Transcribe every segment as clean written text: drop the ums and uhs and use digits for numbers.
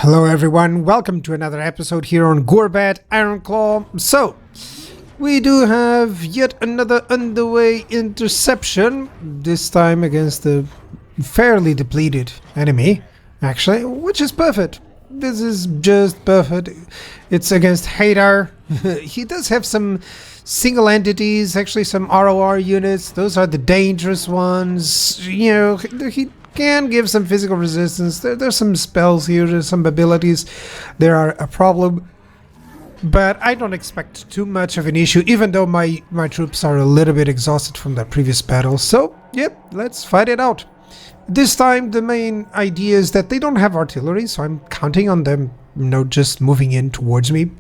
Hello everyone, welcome to another episode here on Gorbad Ironclaw. So, we do have yet another underway interception, this time against a fairly depleted enemy, actually, which is perfect. This is just perfect. It's against Hadar. He does have some single entities, actually some ROR units. Those are the dangerous ones. You know, he can give some physical resistance. There's some spells here, there's some abilities. There are a problem. But I don't expect too much of an issue, even though my troops are a little bit exhausted from that previous battle. So, yep, let's fight it out. This time the main idea is that they don't have artillery, so I'm counting on them, just moving in towards me.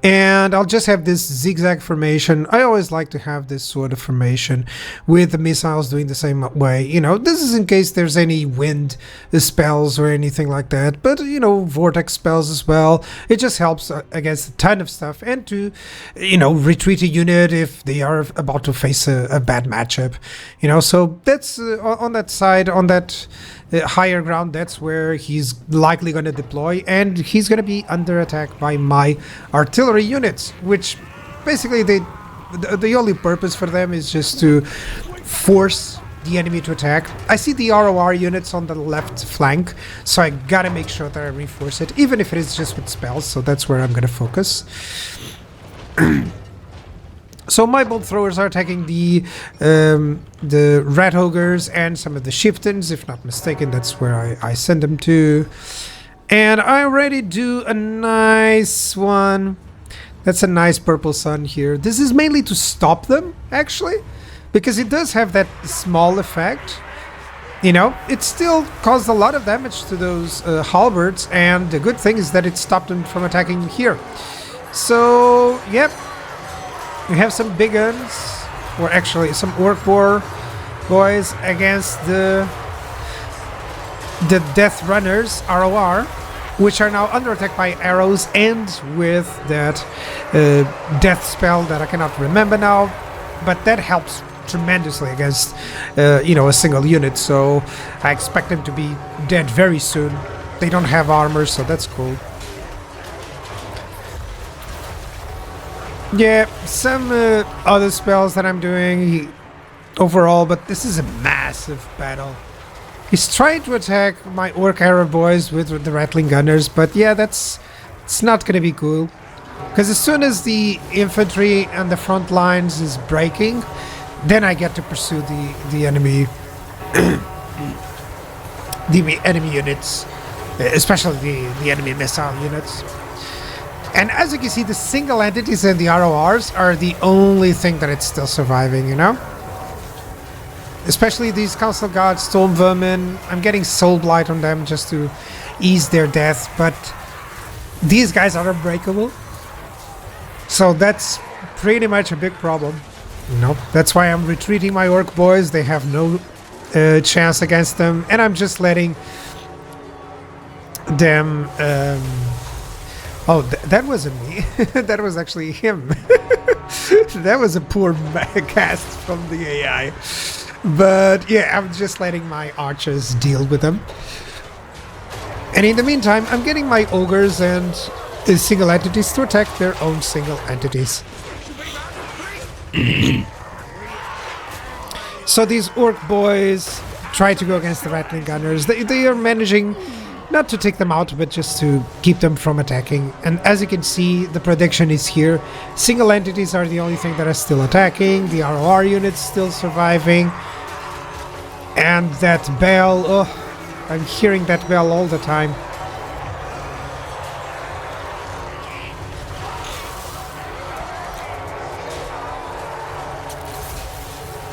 And I'll just have this zigzag formation. I always like to have this sort of formation with the missiles doing the same way. This is in case there's any wind spells or anything like that. But, vortex spells as well. It just helps against a ton of stuff. And to, retreat a unit if they are about to face a bad matchup. So that's on that side, on that higher ground, that's where he's likely going to deploy, and he's going to be under attack by my artillery units, which basically the only purpose for them is just to force the enemy to attack. I see the ROR units on the left flank, so I gotta make sure that I reinforce it, even if it is just with spells, so that's where I'm going to focus. So my bolt throwers are attacking the rat ogres and some of the chieftains, if not mistaken. That's where I send them to. And I already do a nice one. That's a nice purple sun here. This is mainly to stop them, actually, because it does have that small effect. It still caused a lot of damage to those halberds, and the good thing is that it stopped them from attacking here. So, yep. We have some big guns, or actually some orc boar boys against the death runners, ROR, which are now under attack by arrows and with that death spell that I cannot remember now, but that helps tremendously against a single unit, so I expect them to be dead very soon. They don't have armor, so that's cool. Yeah, some other spells that I'm doing overall, but this is a massive battle. He's trying to attack my orc arrow boys with the rattling gunners, but yeah, it's not gonna be cool. Because as soon as the infantry on the front lines is breaking, then I get to pursue the enemy the enemy units, especially the enemy missile units. And as you can see, the single entities and the RORs are the only thing that it's still surviving, Especially these Council Guards, Storm Vermin. I'm getting Soul Blight on them just to ease their death, but these guys are unbreakable. So that's pretty much a big problem. That's why I'm retreating my Orc boys. They have no chance against them, and I'm just letting them... Oh, that wasn't me. That was actually him. That was a poor cast from the AI. But yeah, I'm just letting my archers deal with them. And in the meantime, I'm getting my ogres and the single entities to attack their own single entities. So these orc boys try to go against the rattling gunners. They are managing... not to take them out, but just to keep them from attacking. And as you can see, the prediction is here. Single entities are the only thing that are still attacking. The ROR unit's still surviving. And that bell, I'm hearing that bell all the time.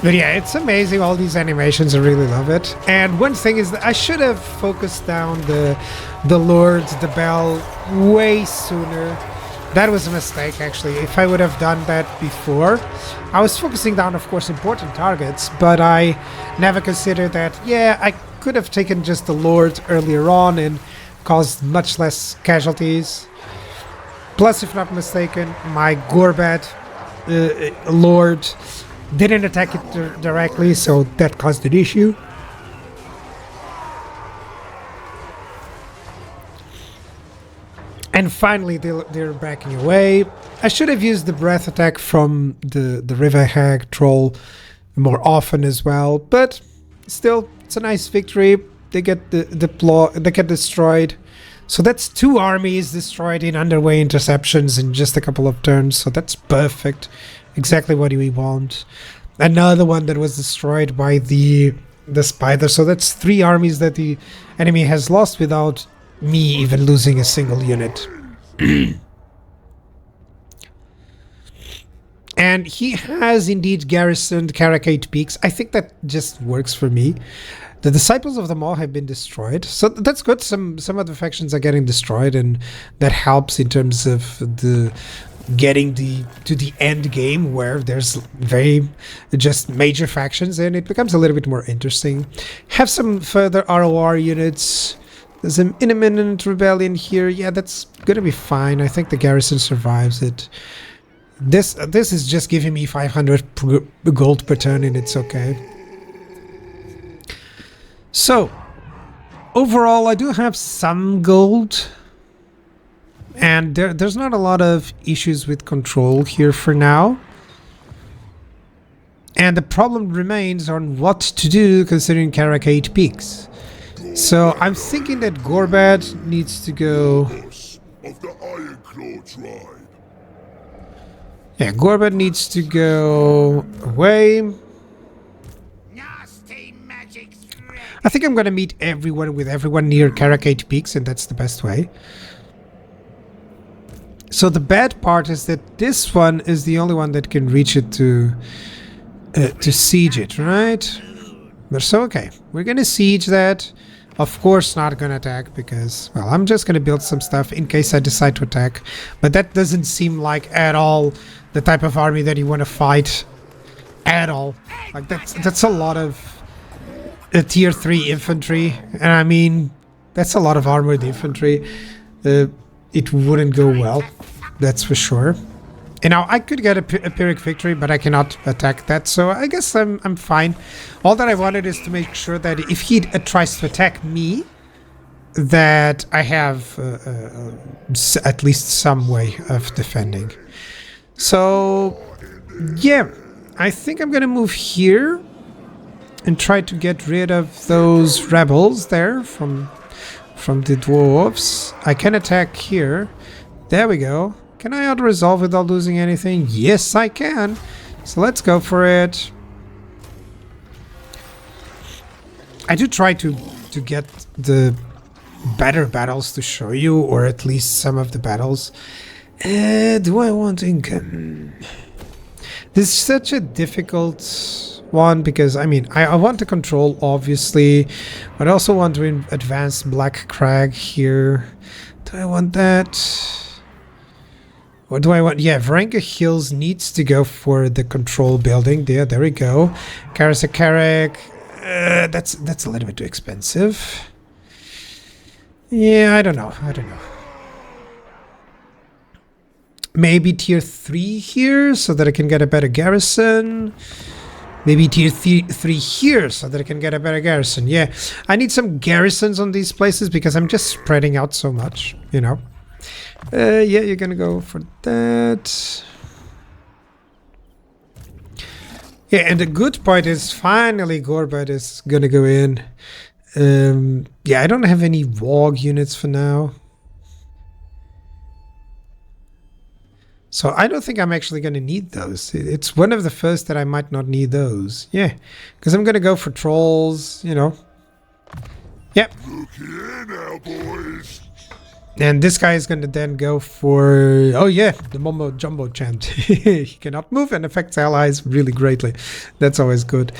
But yeah, it's amazing, all these animations, I really love it. And one thing is that I should have focused down the lords, the bell, way sooner. That was a mistake, actually. If I would have done that before, I was focusing down, of course, important targets, but I never considered that, yeah, I could have taken just the lords earlier on and caused much less casualties. Plus, if not mistaken, my Gorbad lord didn't attack it directly, so that caused an issue. And finally, they're backing away. I should have used the breath attack from the River Hag troll more often as well, but still, it's a nice victory. They get they get destroyed. So that's 2 armies destroyed in underway interceptions in just a couple of turns. So that's perfect, exactly what we want. Another one that was destroyed by the spider. So that's 3 armies that the enemy has lost without me even losing a single unit. And he has indeed garrisoned Karakate Peaks. I think that just works for me. The Disciples of the Maw have been destroyed, so that's good. Some of the factions are getting destroyed, and that helps in terms of the getting to the end game where there's very just major factions, and it becomes a little bit more interesting. Have some further ROR units. There's an imminent rebellion here. Yeah, that's gonna be fine. I think the garrison survives it. This is just giving me 500 gold per turn, and it's okay. So, overall, I do have some gold, and there's not a lot of issues with control here for now. And the problem remains on what to do considering Karakate Peaks. So I'm thinking that Gorbad needs to go... Of the Ironclaw tribe. Yeah, Gorbad needs to go away. I think I'm going to meet everyone with everyone near Karakate Peaks, and that's the best way. So the bad part is that this one is the only one that can reach it to siege it, right? But so okay, we're going to siege that. Of course not going to attack because, well, I'm just going to build some stuff in case I decide to attack. But that doesn't seem like at all the type of army that you want to fight at all. Like that's a lot of tier 3 infantry, and I mean that's a lot of armored infantry. It wouldn't go well, that's for sure. And now I could get a Pyrrhic victory, but I cannot attack that, so I guess I'm fine. All that I wanted is to make sure that if he tries to attack me, that I have at least some way of defending. So yeah, I think I'm gonna move here and try to get rid of those rebels there from the dwarves. I can attack here. There we go. Can I auto-resolve without losing anything? Yes, I can. So let's go for it. I do try to get the better battles to show you, or at least some of the battles. Do I want income? This is such a difficult one because, I mean, I want to control, obviously, but I also want to advance Black Crag here. Do I want that? What do I want? Yeah, Varenka Hills needs to go for the control building. There we go. Karasakarak, that's a little bit too expensive. Yeah, I don't know. Maybe tier 3 here so that I can get a better garrison. Maybe tier 3 here so that I can get a better garrison. Yeah, I need some garrisons on these places because I'm just spreading out so much, you know. Yeah, you're gonna go for that. Yeah, and the good part is finally Gorbad is gonna go in. Yeah, I don't have any WOG units for now. So I don't think I'm actually going to need those. It's one of the first that I might not need those. Yeah, because I'm going to go for trolls, you know. Yep. Look here now, boys. And this guy is going to then go for... Oh yeah, the Mombo Jumbo chant. He cannot move and affects allies really greatly. That's always good.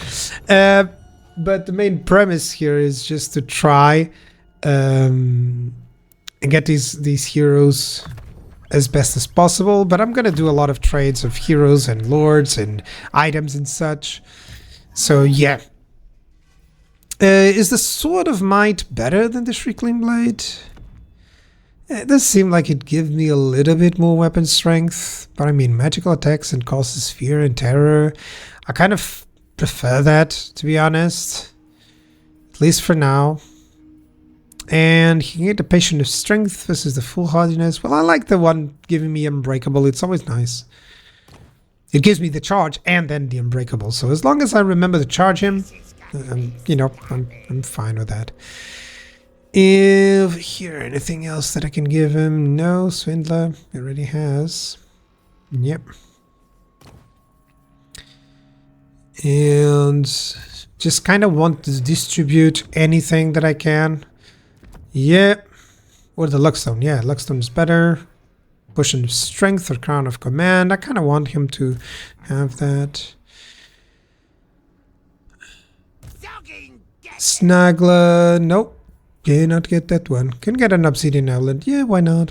But the main premise here is just to try and get these heroes as best as possible, but I'm gonna do a lot of trades of heroes and lords and items and such. So yeah. Is the Sword of Might better than the Shrieking Blade? It does seem like it gives me a little bit more weapon strength, but I mean magical attacks and causes fear and terror. I kind of prefer that, to be honest. At least for now. And he can get the Patient of Strength versus the Full Hardiness. Well, I like the one giving me Unbreakable. It's always nice. It gives me the charge and then the Unbreakable. So as long as I remember to charge him, you know, I'm fine with that. If here, anything else that I can give him? No, Swindler. He already has. Yep. And just kind of want to distribute anything that I can. Yeah. Or the Luckstone. Yeah, Luckstone is better. Potion of Strength or Crown of Command. I kind of want him to have that. Snagler. Nope. Cannot get that one. Can get an Obsidian Outlet. Yeah, why not?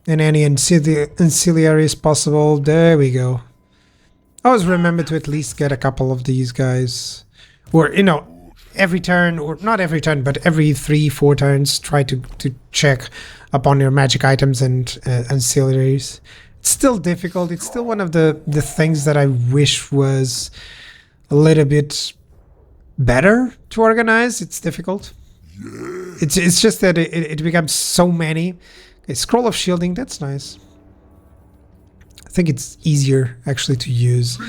And any ancillaries possible. There we go. Always remember to at least get a couple of these guys. Or, you know, every turn, or not every turn, but every 3-4 turns, try to check upon your magic items and ancillaries. It's still difficult. It's still one of the things that I wish was a little bit better to organize. It's difficult. It's just that it becomes so many. Okay, Scroll of Shielding, that's nice. I think it's easier actually to use.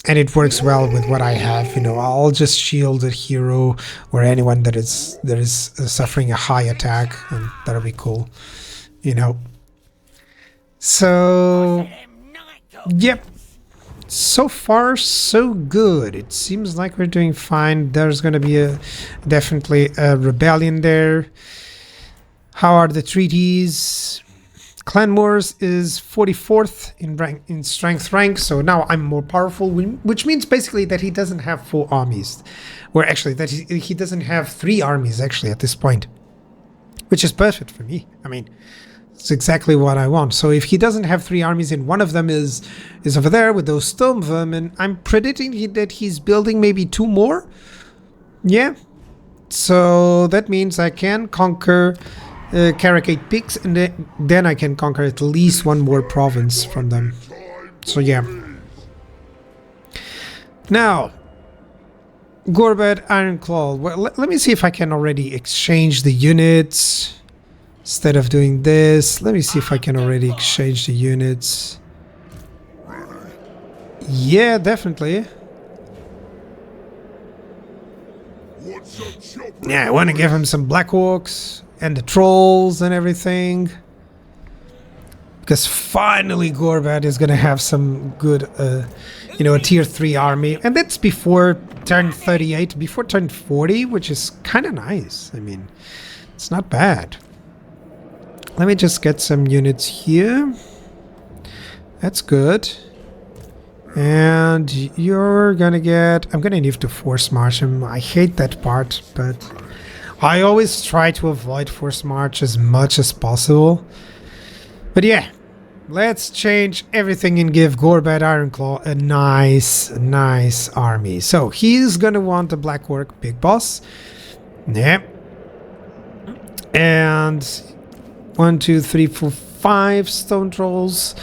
And it works well with what I have. You know, I'll just shield a hero or anyone that is suffering a high attack, and that'll be cool. You know. So yep. So far, so good. It seems like we're doing fine. There's going to be definitely a rebellion there. How are the treaties? Clan Wars is 44th in strength rank, so now I'm more powerful, which means basically that he doesn't have 4 armies. Or actually, that he doesn't have 3 armies actually at this point. Which is perfect for me. I mean, it's exactly what I want. So if he doesn't have 3 armies and one of them is over there with those stone vermin, I'm predicting that he's building maybe 2 more. Yeah. So that means I can conquer Caracate Peaks, and then I can conquer at least 1 more province from them. So yeah. Now, Gorbad Ironclaw. Well, let me see if I can already exchange the units. Instead of doing this, let me see if I can already exchange the units. Yeah, definitely. Yeah, I want to give him some Black Orcs and the Trolls and everything. Because finally Gorbad is going to have some good, you know, a tier 3 army. And that's before turn 38, before turn 40, which is kind of nice. I mean, it's not bad. Let me just get some units here. That's good. And you're gonna get... I'm gonna need to force march him. I hate that part, but I always try to avoid force march as much as possible. But yeah, let's change everything and give Gorbad Ironclaw a nice army. So he's gonna want a Black Orc Big Boss. Yeah. And 1, 2, 3, 4, 5 stone trolls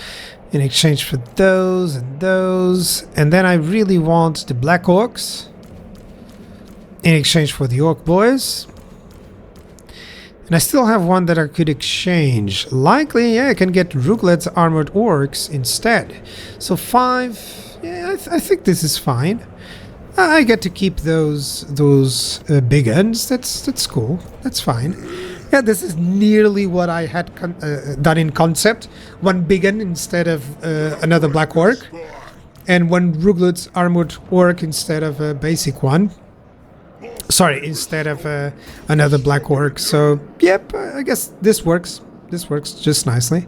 in exchange for those and those. And then I really want the Black Orcs in exchange for the Orc Boys. And I still have one that I could exchange. Likely, yeah, I can get Ruglet's Armored Orcs instead. So 5, yeah, I think this is fine. I get to keep those big guns. That's cool. That's fine. Yeah, this is nearly what I had done in concept. 1 big gun instead of another Black Orc. And 1 Ruglet's Armored Orc instead of a basic one. Sorry, instead of another Black Orc. So, yep, I guess this works. This works just nicely.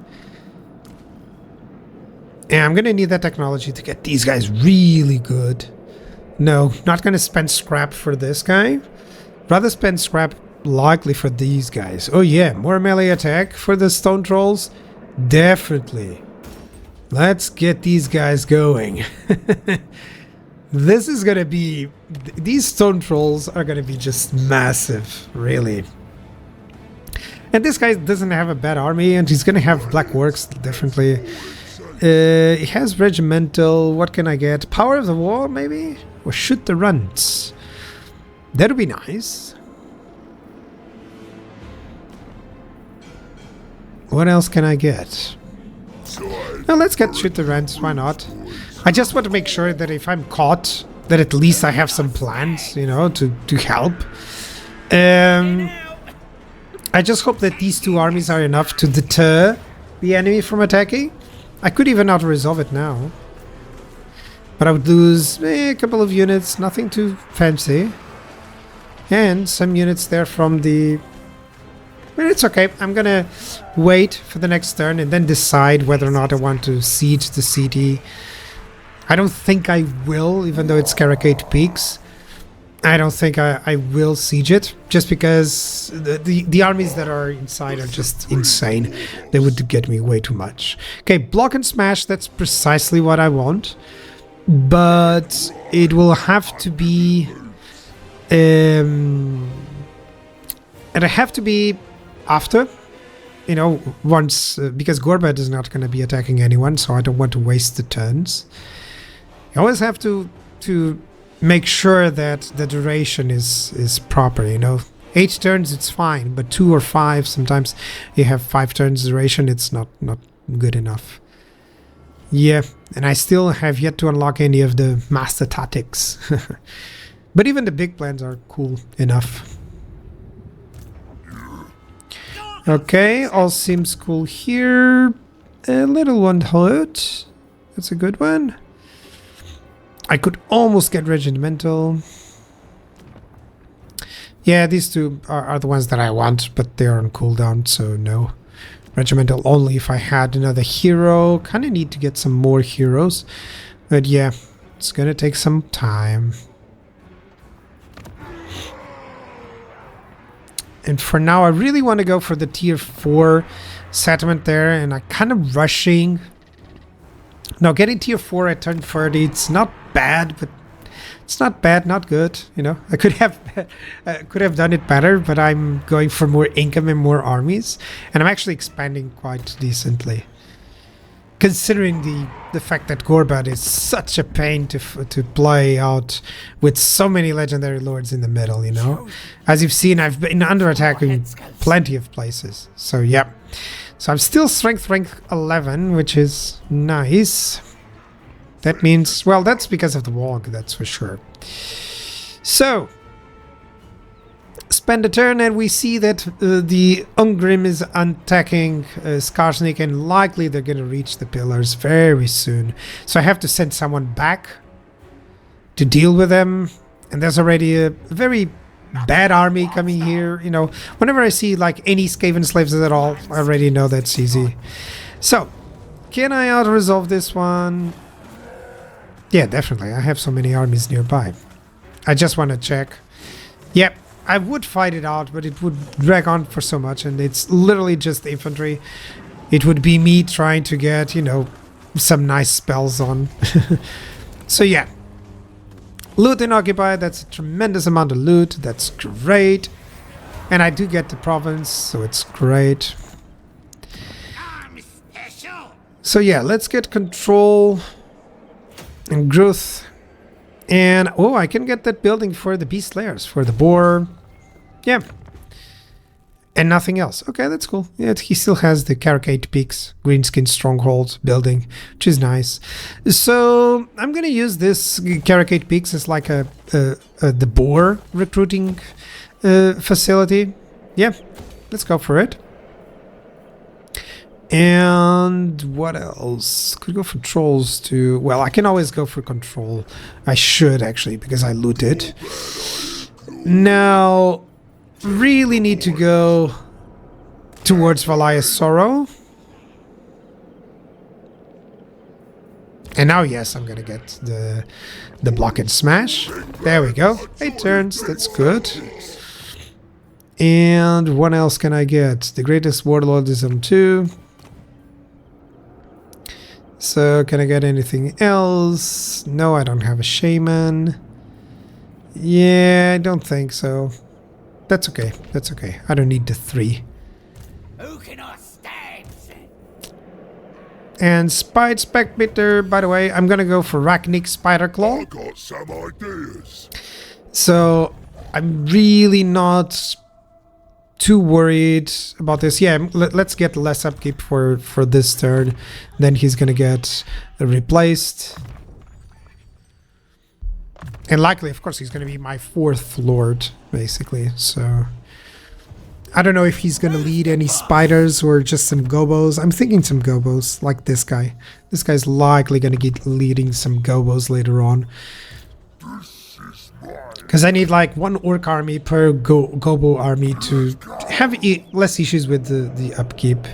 And I'm going to need that technology to get these guys really good. No, not going to spend scrap for this guy. Rather spend scrap likely for these guys. Oh yeah, more melee attack for the stone trolls. Definitely. Let's get these guys going. This is gonna be... These stone trolls are gonna be just massive, really. And this guy doesn't have a bad army, and he's gonna have Black Orcs, definitely. He has Regimental. What can I get? Power of the War, maybe? Or Shoot the Runts. That would be nice. What else can I get? Now let's get shoot the rents, why not? I just want to make sure that if I'm caught, that at least I have some plans, you know, to help. I just hope that these two armies are enough to deter the enemy from attacking. I could even auto-resolve it now. But I would lose a couple of units, nothing too fancy. And some units there from the... Well, it's okay. I'm gonna wait for the next turn and then decide whether or not I want to siege the city. I don't think I will, even though it's Caracate Peaks. I don't think I will siege it, just because the armies that are inside are just insane. They would get me way too much. Okay, block and smash, that's precisely what I want. But it will have to be... and I have to be after, you know, once... because Gorbad is not going to be attacking anyone, so I don't want to waste the turns. You always have to make sure that the duration is proper, you know. 8 turns, it's fine, but 2 or 5, sometimes you have 5 turns duration, it's not good enough. Yeah, and I still have yet to unlock any of the master tactics. But even the big plans are cool enough. Okay, all seems cool here. A little one hurt. That's a good one. I could almost get regimental. Yeah, these two are the ones that I want, but they're on cooldown, so no. Regimental only if I had another hero. Kind of need to get some more heroes. But yeah, it's gonna take some time. And for now, I really want to go for the tier 4 settlement there, and I'm kind of rushing. Now, getting tier 4 at turn 30, it's not bad, but it's not bad, not good, you know. I could have done it better, but I'm going for more income and more armies, and I'm actually expanding quite decently. Considering the fact that Gorbad is such a pain to play out with so many legendary lords in the middle, you know. As you've seen, I've been under attack in plenty of places. So, yeah. So I'm still strength rank 11, which is nice. That means, well, that's because of the walk, that's for sure. So, spend a turn and we see that the Ungrim is attacking Skarsnik, and likely they're going to reach the pillars very soon. So I have to send someone back to deal with them. And there's already a very bad army coming here. You know, whenever I see like any Skaven slaves at all, I already know that's easy. So, can I auto-resolve this one? Yeah, definitely. I have so many armies nearby. I just want to check. Yep. I would fight it out, but it would drag on for so much, and it's literally just infantry. It would be me trying to get, you know, some nice spells on. So yeah. Loot and occupy, that's a tremendous amount of loot. That's great. And I do get the province, so it's great. So yeah, let's get control and growth. And, oh, I can get that building for the beast slayers, for the boar. Yeah. And nothing else. Okay, that's cool. Yeah, he still has the Caracate Peaks Greenskin Stronghold building, which is nice. So, I'm going to use this Caracate Peaks as like the boar recruiting facility. Yeah, let's go for it. And what else? Could go for trolls too. Well, I can always go for control. I should actually, because I looted. Now, really need to go towards Valia's Sorrow. And now, yes, I'm gonna get the block and smash. There we go. 8 turns. That's good. And what else can I get? The greatest warlord is on 2. So, can I get anything else? No, I don't have a shaman. Yeah, I don't think so. That's okay. That's okay. I don't need the 3. Who cannot stand? And Spite Spectre, by the way, I'm gonna go for Rachnik Spider Claw. I got some ideas. So, I'm really not too worried about this. Yeah, let's get less upkeep for this turn. Then he's gonna get replaced. And likely, of course, he's gonna be my 4th lord, basically. So I don't know if he's gonna lead any spiders or just some gobos. I'm thinking some gobos, like this guy. This guy's likely gonna get leading some gobos later on. Because I need like 1 orc army per gobo army to have less issues with the upkeep.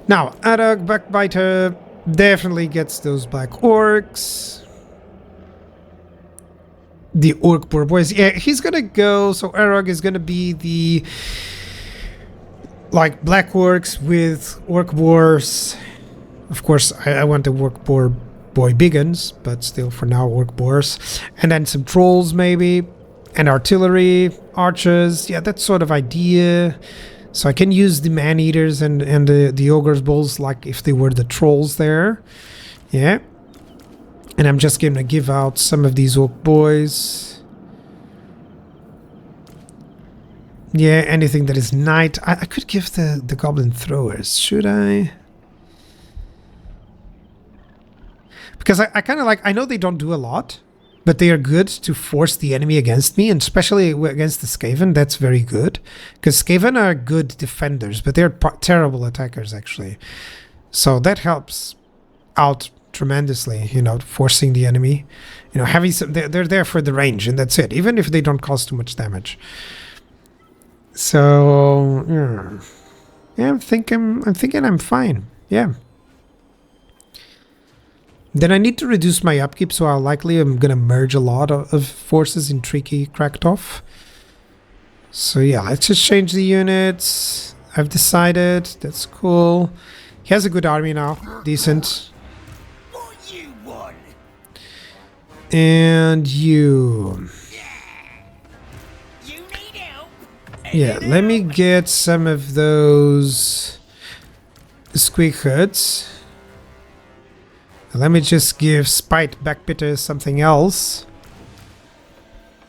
Now, Adag Backbiter definitely gets those black orcs. The orc poor boys. Yeah, he's gonna go. So Arag is gonna be the like black orcs with orc boars. Of course, I want the orc boar boy biggins, but still for now orc boars, and then some trolls maybe, and artillery, archers. Yeah, that sort of idea. So I can use the man eaters and the ogre's bulls like if they were the trolls there. Yeah, and I'm just gonna give out some of these orc boys. Yeah, anything that is knight. I could give the goblin throwers, should I? Because I kind of like, I know they don't do a lot, but they are good to force the enemy against me, and especially against the Skaven, that's very good. Because Skaven are good defenders, but they're terrible attackers, actually. So that helps out tremendously, you know, forcing the enemy. You know, having some, they're there for the range, and that's it, even if they don't cause too much damage. So, yeah, I'm thinking I'm fine, yeah. Then I need to reduce my upkeep, so I'm gonna merge a lot of forces in Tricky Kraktov. So yeah, let's just change the units. I've decided, that's cool. He has a good army now, decent. What you want? And you. You need help? Yeah, let me get some of those squeak hoods. Let me just give Spite Backbitter something else.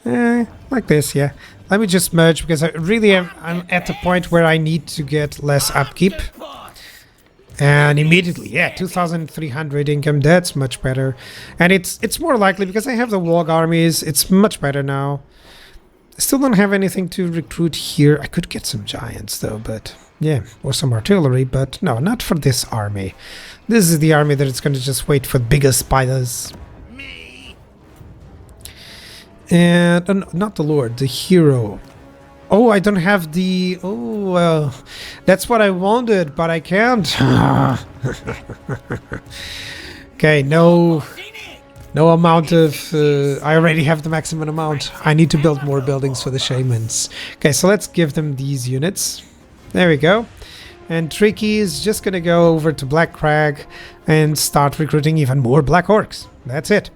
Like this, yeah. Let me just merge because I really I'm at the point where I need to get less upkeep. And immediately, yeah, 2,300 income, that's much better. And it's more likely because I have the Warg armies, it's much better now. I still don't have anything to recruit here. I could get some giants though, but yeah, or some artillery, but no, not for this army. This is the army that it's going to just wait for bigger spiders. Me. And not the Lord, the hero. Oh, I don't have the... Oh, well, that's what I wanted, but I can't. Okay, no amount of... I already have the maximum amount. I need to build more buildings for the shamans. Okay, so let's give them these units. There we go. And Tricky is just going to go over to Black Crag and start recruiting even more Black Orcs. That's it.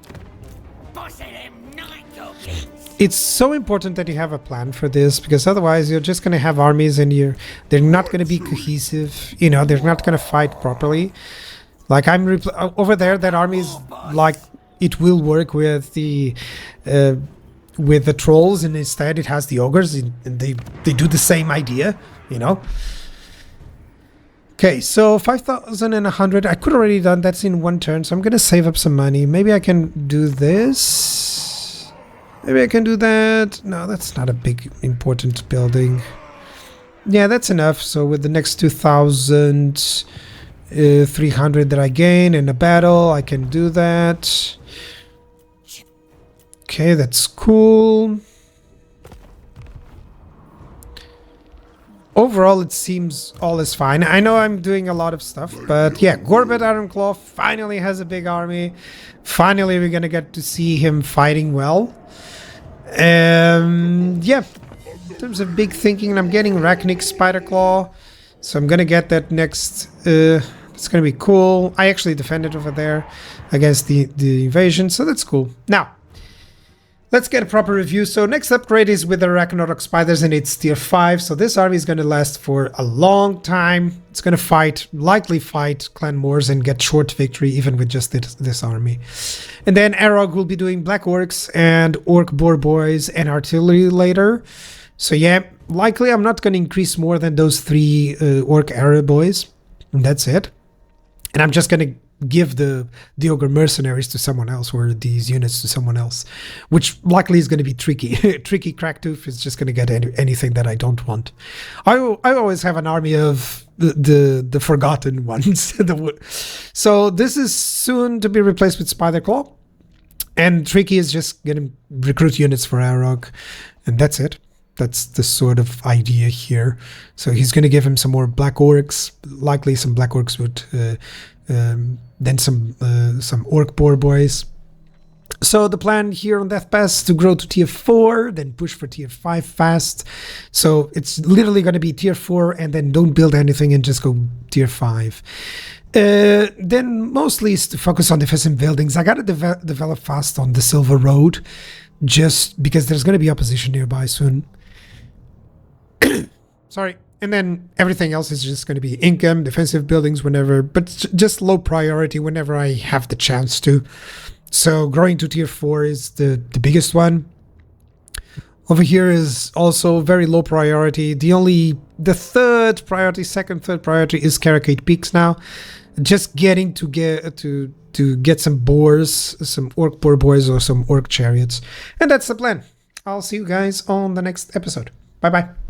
It's so important that you have a plan for this, because otherwise you're just going to have armies and they're not going to be cohesive. You know, they're not going to fight properly. Like over there, that army is like, it will work with the trolls, and instead it has the ogres, and they do the same idea, you know. Okay, so 5,100. I could already done that's in one turn, so I'm gonna save up some money. Maybe I can do this. Maybe I can do that. No, that's not a big important building. Yeah, that's enough. So with the next 2,300 that I gain in a battle, I can do that. Okay, that's cool. Overall, it seems all is fine. I know I'm doing a lot of stuff, but yeah, Gorbad Ironclaw finally has a big army. Finally, we're gonna get to see him fighting well. Yeah, in terms of big thinking, I'm getting Rachnik Spiderclaw, so I'm gonna get that next. It's gonna be cool. I actually defended over there against the invasion, so that's cool. Now, let's get a proper review. So next upgrade is with the Ragnarok Spiders, and it's tier 5. So this army is going to last for a long time. It's going to likely fight Clan Moors and get short victory even with just this army. And then Arog will be doing Black Orcs and Orc Boar Boys and Artillery later. So yeah, likely I'm not going to increase more than those 3 orc arrow boys. And that's it. And I'm just going to give the ogre mercenaries to someone else, or these units to someone else, which likely is going to be tricky. Tricky Cracktooth is just going to get anything that I don't want. I always have an army of the forgotten ones. So this is soon to be replaced with Spiderclaw, and Tricky is just going to recruit units for Arog, and that's it. That's the sort of idea here. So he's going to give him some more black orcs, likely some black orcs with then some orc boar boys. So the plan here on Death Pass is to grow to tier 4, then push for tier 5 fast. So it's literally going to be tier 4 and then don't build anything and just go tier 5. Then mostly is to focus on defensive buildings. I got to develop fast on the Silver Road, just because there's going to be opposition nearby soon. Sorry. And then everything else is just going to be income, defensive buildings whenever, but just low priority whenever I have the chance to. So growing to tier 4 is the biggest one. Over here is also very low priority. The third priority, third priority is Caracade Peaks now. Just getting to get some boars, some orc boar boys or some orc chariots. And that's the plan. I'll see you guys on the next episode. Bye bye.